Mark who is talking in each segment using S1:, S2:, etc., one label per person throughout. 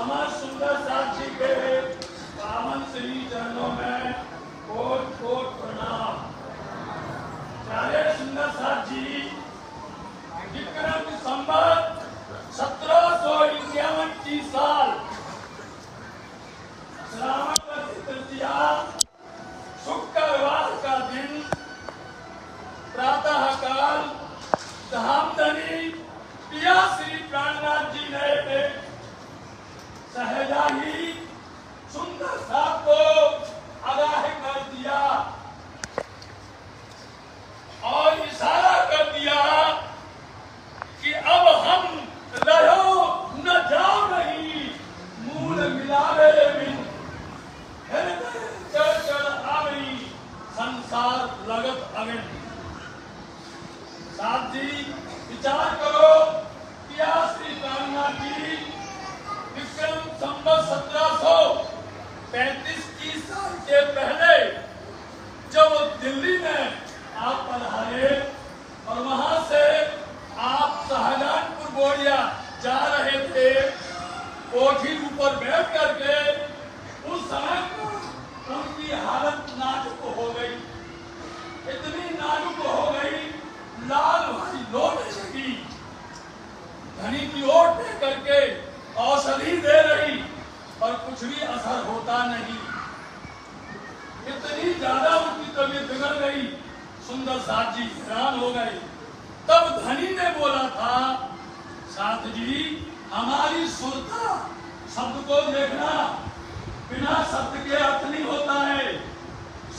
S1: समस्त सुंदर साक्षी के पावन श्री चरणों में कोट कोट प्रणाम। प्यारे सुंदर साक्षी, विक्रम संवत 1751 साल श्रावण तृतीया शुक्रवार का दिन प्रातः काल धामधनी पिया श्री प्राणनाथ जी ने सहजा ही सुंदर साहब को आगाह कर दिया और इशारा कर दिया कि अब हम रहो न जाओ नहीं, मूल मिलावे बिन हृदय चढ़ चढ़ आवई, संसार लगत अगन। साथ जी विचार करो, पिया श्री प्राणनाथ जी विक्रम संवत 1735 साल के पहले जब दिल्ली में आप पधारे और वहां से आप शाहजहानपुर बोरिया जा रहे थे, कोठी ऊपर बैठ करके उस समय उनकी हालत नाजुक हो गई, इतनी नाजुक हो गई, लाल भाई लोने लगी, धनी की ओर दे करके औषधि दे रही और कुछ भी असर होता नहीं। इतनी ज्यादा उनकी तबीयत बिगड़ गई, सुंदर साथ जी हैरान हो गए। तब धनी ने बोला था, साथ जी हमारी सुरता, शब्द को देखना, बिना शब्द के अर्थ नहीं होता है,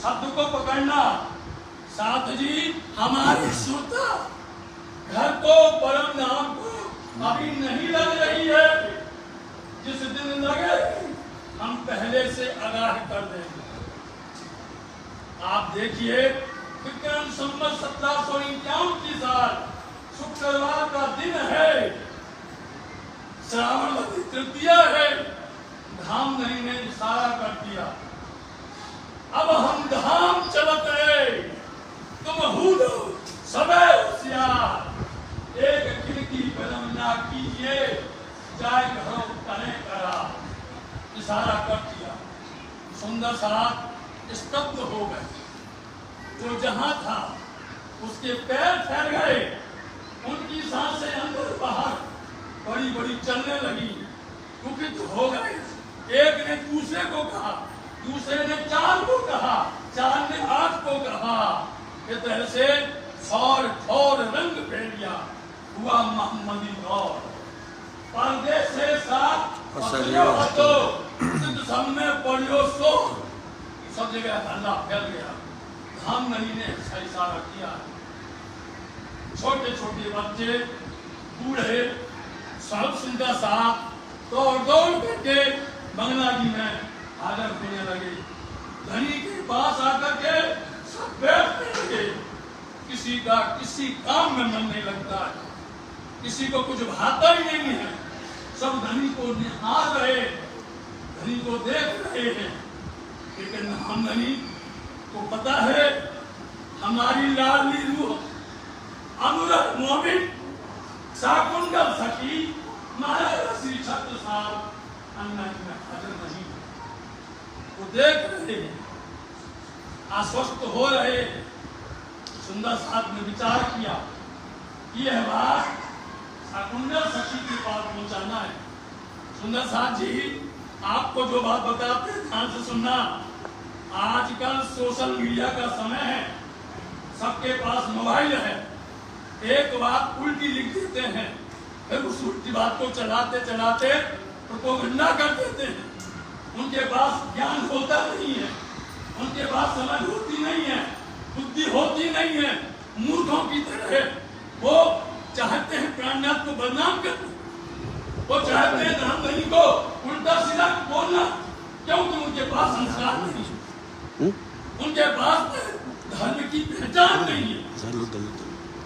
S1: शब्द को पकड़ना। साथ जी हमारी सुरता घर को परम नाम को अभी नहीं लग रही है, जिस दिन लगे हम पहले से आगाह कर देंगे। आप देखिए, विक्रम संवत 1751 साल शुक्रवार का दिन है, श्रावण तृतीया है, धामधनी ने इशारा कर दिया, अब हम धाम चलत है, तुम हूदो सबे होशियार, एक खिड़की कदम ना कीजिए, जाए घरों तने करा। इशारा कर दिया, सुंदर साहब स्तब्ध हो गए, जो जहां था उसके पैर फैल गए, उनकी सांसें अंदर बाहर बड़ी बड़ी चलने लगी, कुपित हो गए। एक ने दूसरे को कहा, दूसरे ने चार को कहा, चार ने आठ को कहा, इस तरह से ठौर ठौर रंग फैलिया हुआ मोहम्मदी दौर। पर्दे से साथ तो सब में पड़ियो सो, सब जगह हल्ला फैल गया। धामधनी ने ऐसा इशारा किया, छोटे छोटे बच्चे, बूढ़े, सब सुंदर साहब दौड़ दौड़ करके बंगला जी में हाजिर होने लगे। धनी के पास आकर के सब बैठने लगे। किसी का किसी काम में मन नहीं लगता है, किसी को कुछ भाता ही नहीं है, सब धनी को निहार रहे, धनी को देख रहे हैं। लेकिन हम धनी को पता है, हमारी लाडली रूह अनुरग मोमिन शाकुंतल सखी महाराज श्री छत्र साहब अन्ना में हाजिर नहीं, वो देख रहे हैं, आश्वस्त हो रहे हैं। सुंदर साहब ने विचार किया, यह बात शाकुंतल सखी के पास पहुंचाना है। सुंदर साहब जी आपको जो बात बताते हैं ध्यान से सुनना। आजकल सोशल मीडिया का समय है, सबके पास मोबाइल है, एक बात उल्टी लिख देते हैं, फिर उस उल्टी बात को चलाते चलाते प्रोपेगेंडा कर देते हैं। उनके पास ज्ञान होता नहीं है, उनके पास समझ होती नहीं है, बुद्धि होती नहीं है, मूर्खों की तरह वो चाहते हैं प्राणनाथ को बदनाम करना, वो चाहते हैं धामधनी को उल्टा सीधा बोलना, क्योंकि उनके पास संस्कार नहीं है, उनके पास धर्म की पहचान नहीं है,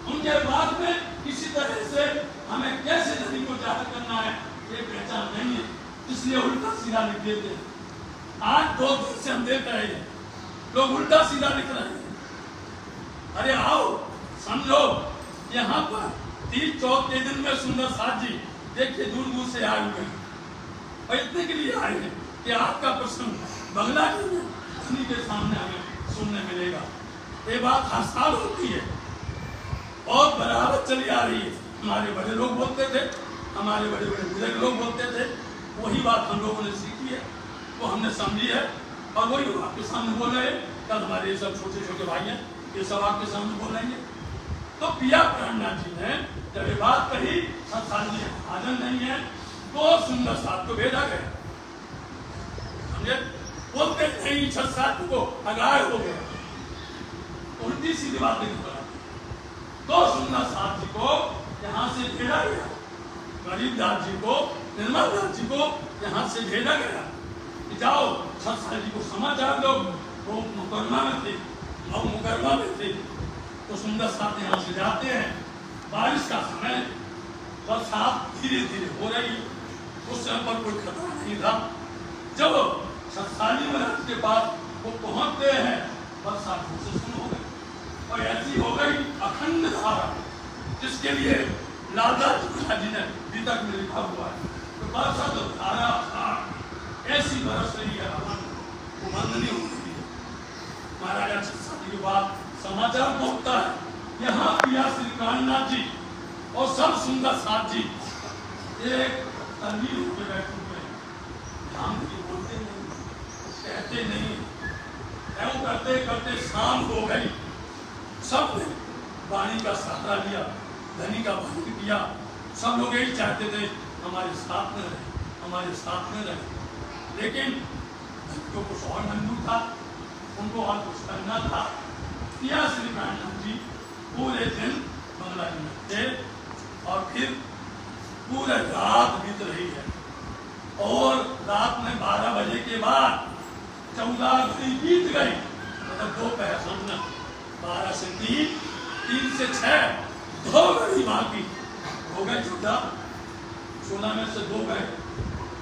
S1: उनके पास में किसी तरह से हमें कैसे धनी को जाहिर करना है ये पहचान नहीं है, इसलिए उल्टा सीधा लिख देते हैं। आज 2 दिन से हम देख रहे हैं, लोग उल्टा सीधा लिख रहे हैं। अरे आओ समझो, यहाँ पर तीज चौथ के दिन में सुंदर साथ जी देखिए दूर दूर से आए हुए, और इतने के लिए आए हैं कि आपका प्रश्न बंगला जी में धनी के सामने हमें सुनने मिलेगा। ये बात हर साल होती है और बराबर चली आ रही है। हमारे बड़े लोग बोलते थे, हमारे बड़े बड़े बुजुर्ग लोग बोलते थे, वही बात हम लोगों ने सीखी है, वो हमने समझी है और वही आपके सामने बोल रहे हैं। कल हमारे ये सब छोटे छोटे भाई हैं, ये सब आपके सामने बोलेंगे। तो पिया प्राणनाथ जी ने जब ये बात कही, संसार जी हाजर नहीं है, तो सुंदर साथ को भेजा गया। समझे? बोलते नहीं छठ को अगाड़ हो गया, उल्टी सीधी बात नहीं बोला। तो सुंदर साथ जी को यहाँ से भेजा गया, गरीब दास जी को, निर्मल दास जी को यहाँ से भेजा गया कि जाओ छठ जी को समाचार दो। वो मुकरमा में थे, और मुकरमा में थे। तो सुंदर साथ यहाँ से जाते हैं, बारिश का समय, बरसात धीरे धीरे हो रही, उस समय पर कोई खतरा नहीं था। जब सत्साली महाराज के पास वो पहुंचते हैं, बरसात से शुरू हो गई और ऐसी हो गई अखंड धारा, जिसके लिए लालदास जी ने गीतक में लिखा हुआ है। तो बरसात धारा ऐसी बरस रही है, वो बंद नहीं हो रही है। महाराजा छत्साली के बाद समाचार पहुंचता है, यहाँ पिया श्री कान्हनाथ जी और सब सुंदर साथ जी एक तंबी होकर बैठे हुए हैं। ध्यान की बोलते नहीं, कहते नहीं, ऐसा करते करते शाम हो गई। सब ने वाणी का सहारा लिया, धनी का भजन किया। सब लोग यही चाहते थे हमारे साथ में रहे, हमारे साथ में रहे। लेकिन धनी को कुछ और मंजूर था, उनको और कुछ करना था। पिया श्री कान्हनाथ जी पूरे दिन बंगला जी में थे और फिर पूरे रात बीत रही है। और रात में 12 बजे के बाद 14 घड़ी बीत गई, मतलब दोपहर समझना, 12 से 3, 3 से 6, 2 घड़ी बाकी हो गए। 16 में से 2 गए,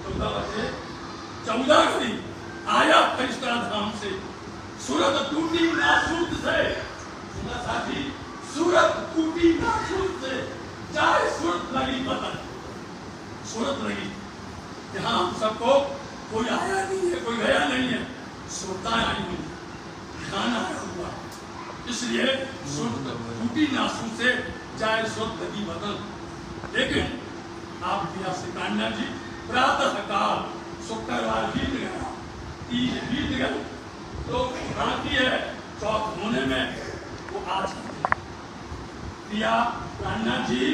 S1: 14 बजे 14 घड़ी आया फरिश्ता धाम से, सूरत टूटी नासूत से। सुना साथी, सूरत टूटी नासूत से, चाहे सूरत लगी बदल, सूरत लगी। यहाँ हम सबको कोई आया नहीं है, कोई गया नहीं है, श्रोताएं आई हुई, ध्यान आया हुआ, इसलिए सूरत टूटी नासूत से, चाहे सूरत लगी बदल। लेकिन आप पिया श्री कान्हनाथ जी प्रातः काल शुक्रवार बीत गया, तीज बीत गया, तो बाकी है चौथ होने में वो आज पिया कान्हनाथ जी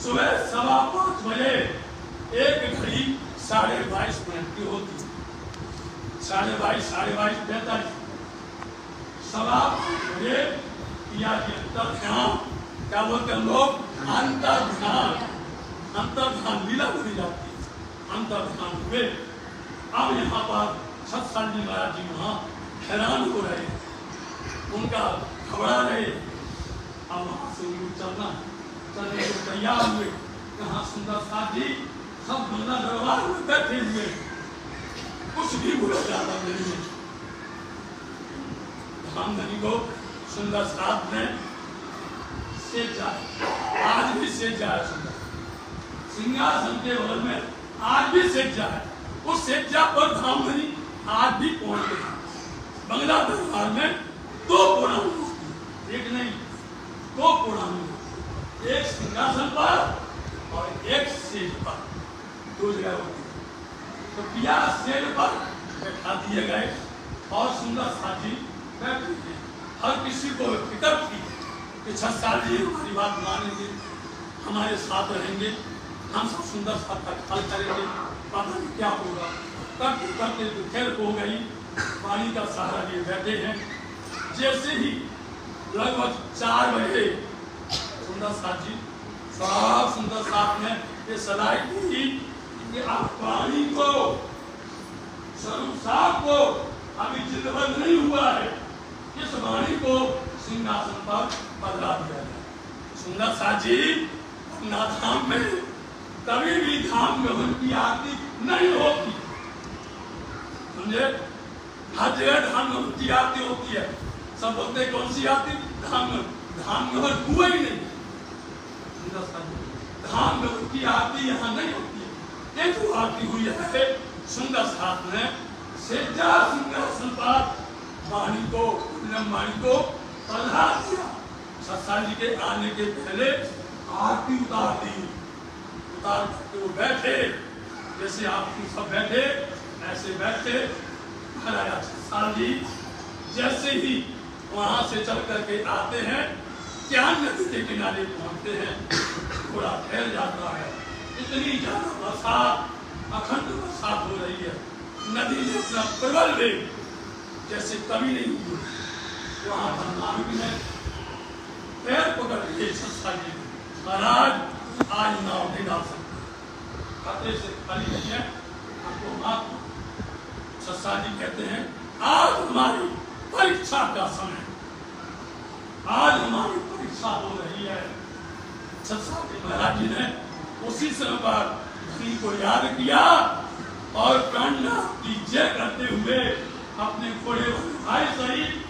S1: सुबह 5:15 बजे, एक घड़ी 22:30 की होती, 22:30, 22:45, 5:15 बजे पिया की अंतर ध्यान, क्या बोलते हैं लोग, अंतर ध्यान लीला बनी जाती है, अंतर ध्यान हुए। अब यहाँ पर छत्साल जी महाराज जी वहाँ हैरान हो रहे हैं, उनका घबरा रहे। अब वहाँ से चलने को तैयार हुए। यहाँ सुंदर साथ जी सब बंगला दरबार में बैठे हुए, कुछ भी बोला जाता नहीं है। धामधनी को सुंदर साथ ने सेजा, आज भी सेजा है, सुंदर सिंहासन के बगल में आज भी सेजा है। उस सेजा पर धामधनी आज भी पहुंच गए। बंगला दरबार में 2 पुराण, एक नहीं 2 पुराण, एक सिंहासन पर और एक सेज पर, 2 जगह होती है। तो पिया सेज पर बैठा दिए गए और सुंदर साथी बैठे थे। हर किसी को फिक्र थी कि छत्साल जी हमारी बात मानेंगे, हमारे साथ रहेंगे, हम सब सुंदर साथ का ख्याल करेंगे, पता नहीं क्या होगा। करते करते फिर हो गई, पानी का सहारा लिए बैठे हैं। जैसे ही लगभग 4 बजे सुंदर साथ जी, सब सुंदर साथ में ये सलाह दी कि आप पानी को, स्वरूप साहब को अभी जिंदबंद नहीं हुआ है, इस वाणी को सिंहासन पर पधरा दिया जाए। सुंदर साथ जी अपना धाम में कभी भी धाम में उनकी आरती नहीं होती, समझे? हर जगह धाम में उनकी आरती होती है। सब बोलते कौन सी आरती? धाम में हुआ ही नहीं। धाम में उनकी आरती यहाँ नहीं होती है। ये जो आरती हुई है सुंदर साथ में सेजा सिंहासन पर वाणी को वाणी को प्रधान किया। सत्संग जी के आने के पहले आरती उतार दी, उतार करके वो बैठे, जैसे आप सब बैठे ऐसे बैठे। महाराजा सत्संग जी जैसे ही वहां से चल करके आते हैं, ज्ञान नदी के किनारे पहुंचते हैं, थोड़ा ठहर जाता है। इतनी ज्यादा बरसात, अखंड बरसात हो रही है, नदी ने अपना प्रबल वेग जैसे कभी नहीं हुई। वहां पर नाविक ने पैर पकड़ लिए सत्संग जी, महाराज आज नाव नहीं डाल सकते, खतरे से खाली नहीं है, आपको माफ। सत्संग जी कहते हैं आज हमारी परीक्षा का समय, आज हमारी परीक्षा हो रही है। सत्संग जी महाराज जी ने उसी समय पर धनी को याद किया और प्रार्थना की जय करते हुए अपने घोड़े भाई सहित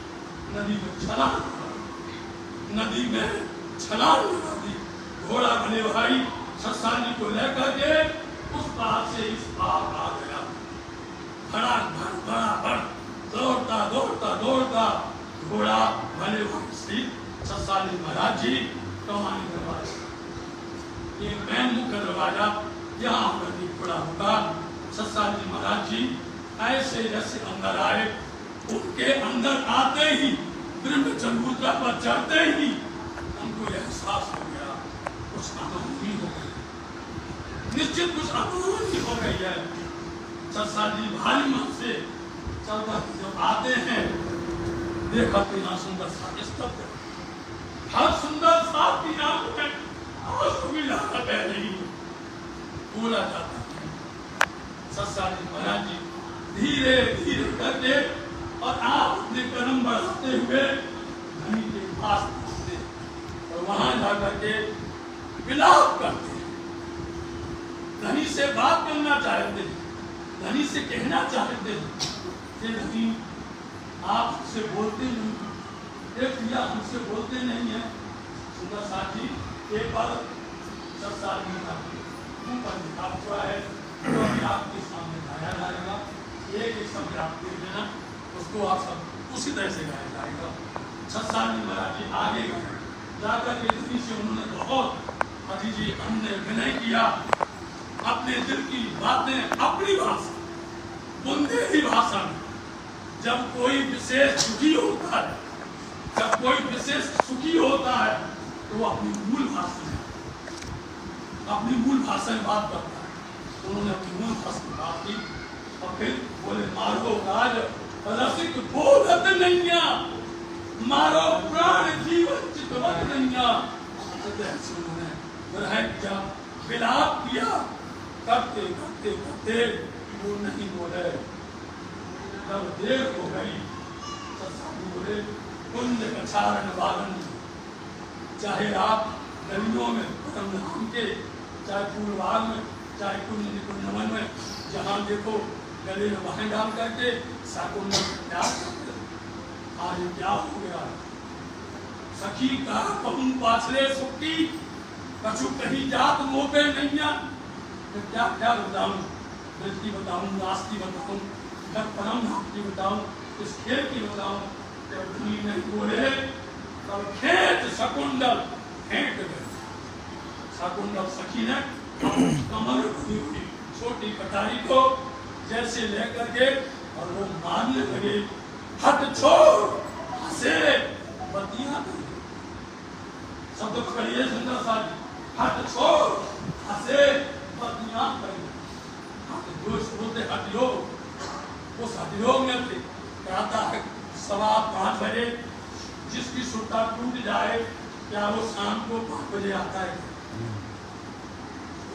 S1: नदी में छलांग, नदी में छलांग लगा दी। घोड़ा बने भाई सत्संग जी को लेकर के उस पार से इस पार आ गया। भड़ा भड़ भड़ा भड़ दौड़ता दौड़ता दौड़ता घोड़ा बने भाई सहित सत्संग जी महाराज जी कमानी दरवाजा, ये मैन मुख्य दरवाजा यहाँ पर घोड़ा होगा। सत्संग जी महाराज जी ऐसे जैसे अंदर आए, उनके अंदर आते ही ब्रह्म चंबूतरा पर चढ़ते ही उनको एहसास हो गया कुछ अनहोनी हो गई, निश्चित कुछ अनहोनी हो गई है। सत्संग जी भारी मन से चलकर जब आते हैं, देखा तो यहाँ सुंदर सा स्तब्ध, हर सुंदर सा की आंख में आंसू भी लगा बह रही, बोला जाता है। सत्संग जी महाराज जी धीरे धीरे करके और आप अपने कदम बढ़ाते हुए धनी के पास पहुंचते और वहां जाकर के विलाप करते, धनी से बात करना चाहते, धनी से कहना चाहते कि धनी आप हमसे बोलते नहीं, एक भैया हमसे बोलते नहीं है। सुंदर साथ जी एक बार सत्संग जी का मुंह पर निकाल हुआ है, तो अभी आपके सामने गाया जाएगा, एक शब्द आप देख लेना, उसको आप सब उसी तरह से गाया जाएगा। सत्संग जी महाराज जी आगे गए, जाकर के धनी से उन्होंने बहुत अजी जी हमने विनय किया, अपने दिल की बातें अपनी भाषा बुंदेली भाषा में। जब कोई विशेष सुखी होता है, जब कोई विशेष सुखी होता है तो वो अपनी मूल भाषा में बात करता है। उन्होंने अपनी मूल भाषा में बात की और फिर बोले मारो राज रसिक बोलत नैया, मारो प्राण जीवन चितवत नैया। उन्होंने जब विलाप किया, करते करते करते वो नहीं बोले, जब देर हो गई सत्संग बोले कुंज कछारण बालन, चाहे आप गलियों में परम धाम के, चाहे पूर्वाग में, चाहे कुंज निकुंज नमन में, जहाँ देखो गले में बाहें डाल करके साकुंड प्यार करते। आज क्या हो गया, सखी का कहूँ पाछले सुखी, कछु कहीं जात मोपे नैया। मैं क्या क्या बताऊँ, वृत्ति बताऊँ, नास्ती बताऊँ, जब परम धाम की बताऊँ, इस खेल की बताऊँ। जब धनी नहीं बोले तब खेत शकुंडल फेंक गए। शकुंडल सखी ने कमर बनी हुई छोटी कटारी को जैसे लेकर के और वो मारने लगे, हट छोड़ हंसे बतियां शब्द पकड़िए सुंदर साथी, हट छोड़ हंसे बतियां जोश बोलते हटियो। उस हटियोग में कहता है 5:15 बजे जिसकी सुट्टा टूट जाए क्या वो शाम को 5 बजे आता है,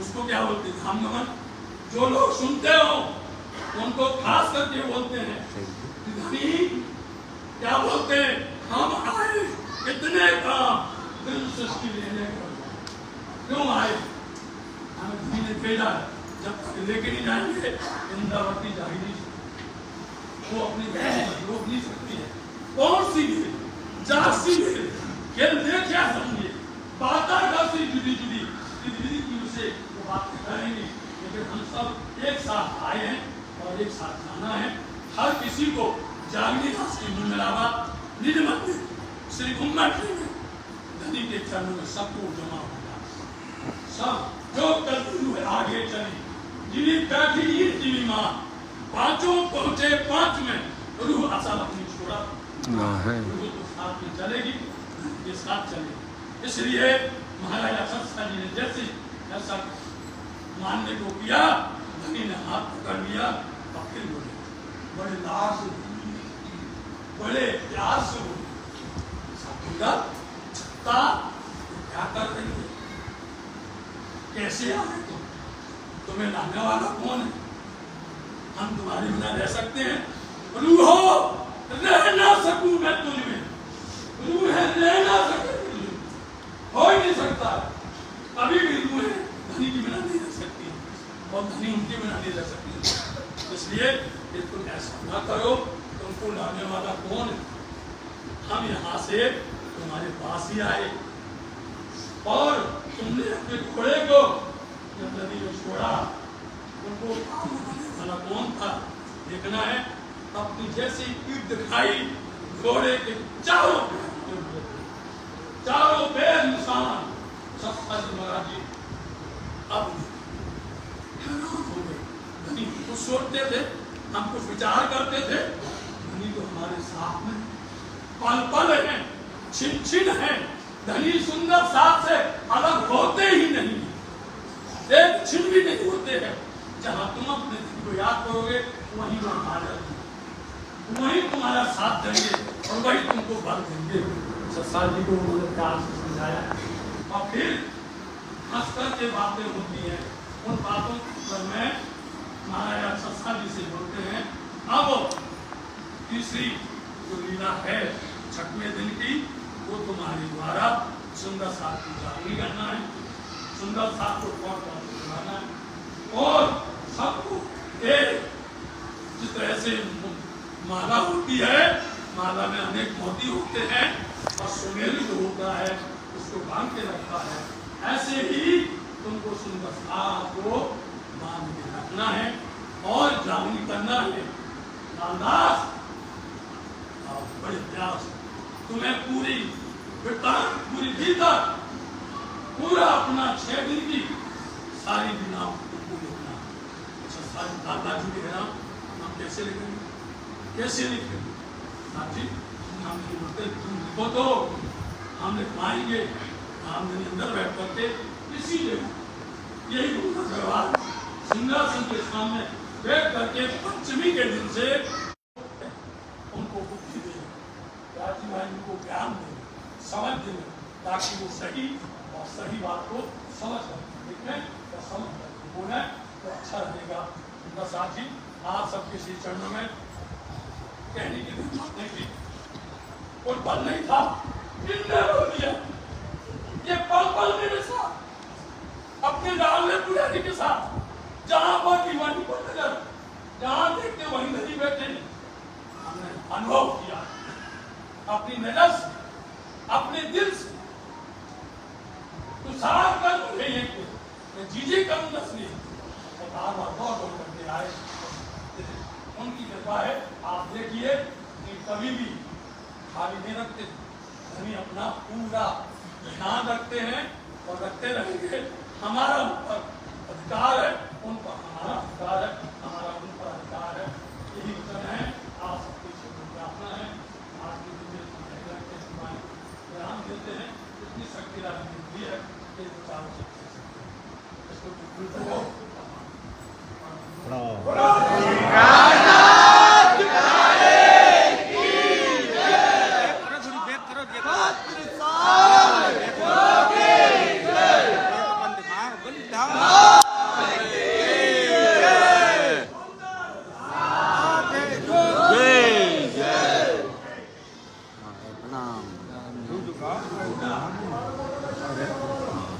S1: उसको क्या बोलते हैं धाम गमन। जो लोग सुनते हो उनको खास करके बोलते हैं धनी क्या बोलते हैं, हम आए कितने काम दिल सृष्टि लेने को, क्यों आए, हमें धनी ने भेजा है, जब तक लेके नहीं जाएंगे इंद्रावती जाएगी, वो अपनी रोक नहीं सकती है। कौन सी भी जासी भी खेल देख क्या समझिए, बात सी जुदी जुदी की उसे वो बात करेंगे, लेकिन फिर हम सब एक साथ आए हैं और एक साथ जाना है। हर किसी को जागनी दास की मुंगलावा निज मंदिर श्री गुम्मट में धनी के चरणों में सबको जमा होगा। सब जो कल आगे चली जिन्हें बैठी जीवी माँ पांचों पहुंचे 5 में रूह असल अपनी छोड़ा रूह तो साथ में चलेगी, ये साथ चलेगी। इसलिए महाराजा सत्सा जी ने जैसे ऐसा मानने को किया, धनी ने हाथ पकड़ लिया और फिर बोले बड़े लाड़ से बड़े प्यार से बोले छत्ता क्या कर रही है, कैसे आ रहे तुम, तुम्हें लाने वाला कौन है, हम तुम्हारे बिना रह सकते हैं? रूहो रह ना सकूं मैं तुझ में, रूह है रह ना सके हो ही नहीं सकता, कभी भी रूह है धनी के बिना नहीं रह सकती और धनी उनके बिना नहीं रह सकती। इसलिए तुम ऐसा ना करो, तुमको लाने वाला कौन है, हम यहाँ से तुम्हारे पास ही आए और तुमने अपने घोड़े को जब नदी में छोड़ा उनको वाला कौन था देखना है। अपनी जैसी पीठ दिखाई घोड़े के चारों पैर निशान महाराज जी अब हैरान हो गए। धनी कुछ सोचते थे, हम कुछ विचार करते थे, धनी तो हमारे साथ में पल पल है, छिन छिन है। धनी सुंदर साथ से अलग होते ही नहीं, एक छिन भी नहीं होते हैं। जहां तुम अपने धनी को याद करोगे वहीं वो हमारे, वहीं तुम्हारा साथ देंगे और वहीं तुमको बल देंगे। सत्सा जी को उन्होंने प्यार से समझाया और फिर हंस करके बातें होती हैं। उन बातों पर में महाराजा सत्सा जी से बोलते हैं अब तीसरी जो लीला है 6वें दिन की, वो तुम्हारे द्वारा सुंदर साथ की जागनी करना है, सुंदर साथ को कौन कौन सुनाना है और सबको एक जिस तरह से माला होती है, माला में अनेक मोती होते हैं और सुमेरु जो होता है उसको बांध के रखता है, ऐसे ही तुमको सुंदर साथ को बांध के रखना है और जागनी करना है। लालदास बड़े प्यास तुम्हें पूरी पूरी भीतर पूरा अपना 6 दिन की सारी दिना लिखना। अच्छा सारी दादा जी के नाम हम कैसे लिखेंगे, कैसे लिखेंगे साथी, हम बोलते तुम लिखो तो हम लिख पाएंगे। हम अंदर बैठ करके इसी जगह यही उनका व्यवहार सिंहासन के सामने बैठ करके पंचमी के दिन से उनको बुद्धि दे, प्राची भाई उनको ज्ञान दे, समझ दे, ताकि वो सही और सही बात को समझ सके, लिखने या समझ सके, बोले तो अच्छा रहेगा। उनका साथी आप सबके श्री चरणों में कहने की बात नहीं थी, कोई बल नहीं था, बोल दिया ये पल मेरे साथ अपने डाल पुजारी के साथ, जहां पर दीवानी पर नजर, जहां देखते वहीं नदी बैठे, हमने अनुभव किया अपनी नजर से, अपने दिल से, तो सारा कर मुझे ये जीजे करूँ दसने और बार दौड़ करके आए। उनकी कृपा है, आप देखिए कि कभी भी खाली नहीं रखते, धनी अपना पूरा ध्यान रखते हैं और रखते रहेंगे। हमारा ऊपर अधिकार है, उन पर हमारा अधिकार है, हमारा उन पर अधिकार है। यही वचन है, आप सबकी प्रार्थना है। आज के दिन में ध्यान देते हैं, इतनी शक्ति राजनीति है, ये विचारों से इसको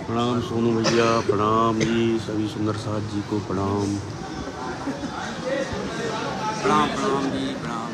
S2: प्रणाम सोनू भैया, प्रणाम जी, सभी सुंदर साथ जी को प्रणाम।
S3: प्रणाम प्रणाम जी प्रणाम।